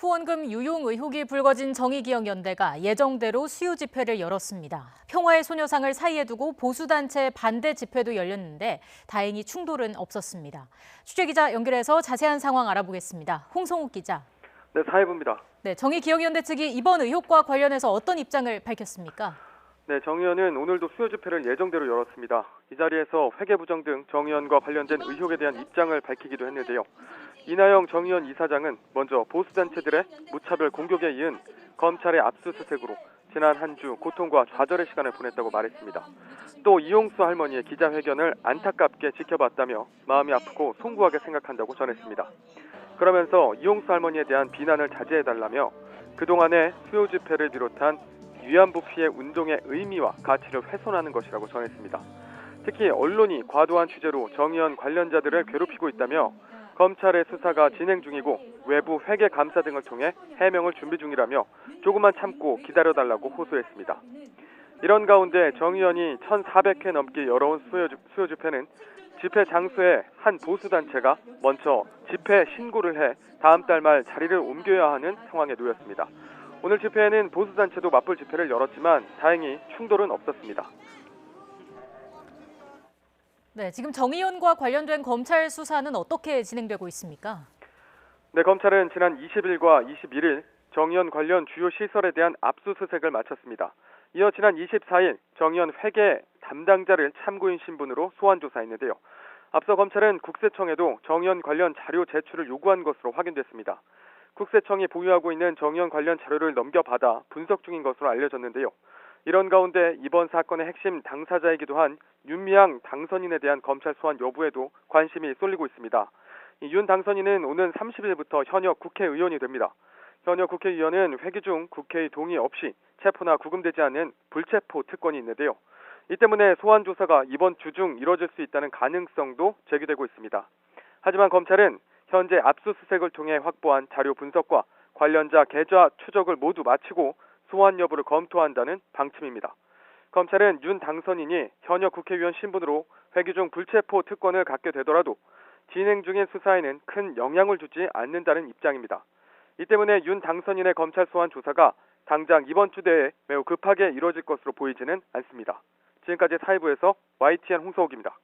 후원금 유용 의혹이 불거진 정의기억연대가 예정대로 수요 집회를 열었습니다. 평화의 소녀상을 사이에 두고 보수단체 반대 집회도 열렸는데 다행히 충돌은 없었습니다. 취재기자 연결해서 자세한 상황 알아보겠습니다. 홍성욱 기자. 네, 사회부입니다. 네, 정의기억연대 측이 이번 의혹과 관련해서 어떤 입장을 밝혔습니까? 네, 정의연은 오늘도 수요 집회를 예정대로 열었습니다. 이 자리에서 회계부정 등 정의연과 관련된 의혹에 대한 입장을 밝히기도 했는데요. 이나영 정의연 이사장은 먼저 보수단체들의 무차별 공격에 이은 검찰의 압수수색으로 지난 한 주 고통과 좌절의 시간을 보냈다고 말했습니다. 또 이용수 할머니의 기자회견을 안타깝게 지켜봤다며 마음이 아프고 송구하게 생각한다고 전했습니다. 그러면서 이용수 할머니에 대한 비난을 자제해달라며 그동안의 수요 집회를 비롯한 위안부 피해 운동의 의미와 가치를 훼손하는 것이라고 전했습니다. 특히 언론이 과도한 취재로 정의연 관련자들을 괴롭히고 있다며 검찰의 수사가 진행 중이고 외부 회계 감사 등을 통해 해명을 준비 중이라며 조금만 참고 기다려달라고 호소했습니다. 이런 가운데 정의연이 1,400회 넘게 열어온 수요 집회는 집회 장소에 한 보수단체가 먼저 집회 신고를 해 다음 달 말 자리를 옮겨야 하는 상황에 놓였습니다. 오늘 집회에는 보수단체도 맞불 집회를 열었지만 다행히 충돌은 없었습니다. 네, 지금 정의연과 관련된 검찰 수사는 어떻게 진행되고 있습니까? 네, 검찰은 지난 20일과 21일 정의연 관련 주요 시설에 대한 압수수색을 마쳤습니다. 이어 지난 24일 정의연 회계 담당자를 참고인 신분으로 소환 조사했는데요. 앞서 검찰은 국세청에도 정의연 관련 자료 제출을 요구한 것으로 확인됐습니다. 국세청이 보유하고 있는 정의연 관련 자료를 넘겨받아 분석 중인 것으로 알려졌는데요. 이런 가운데 이번 사건의 핵심 당사자이기도 한 윤미향 당선인에 대한 검찰 소환 여부에도 관심이 쏠리고 있습니다. 윤 당선인은 오는 30일부터 현역 국회의원이 됩니다. 현역 국회의원은 회기 중 국회의 동의 없이 체포나 구금되지 않는 불체포 특권이 있는데요. 이 때문에 소환 조사가 이번 주 중 이뤄질 수 있다는 가능성도 제기되고 있습니다. 하지만 검찰은 현재 압수수색을 통해 확보한 자료 분석과 관련자 계좌 추적을 모두 마치고 소환 여부를 검토한다는 방침입니다. 검찰은 윤 당선인이 현역 국회의원 신분으로 회기 중 불체포 특권을 갖게 되더라도 진행 중인 수사에는 큰 영향을 주지 않는다는 입장입니다. 이 때문에 윤 당선인의 검찰 소환 조사가 당장 이번 주 내에 매우 급하게 이뤄질 것으로 보이지는 않습니다. 지금까지 사회부에서 YTN 홍서욱입니다.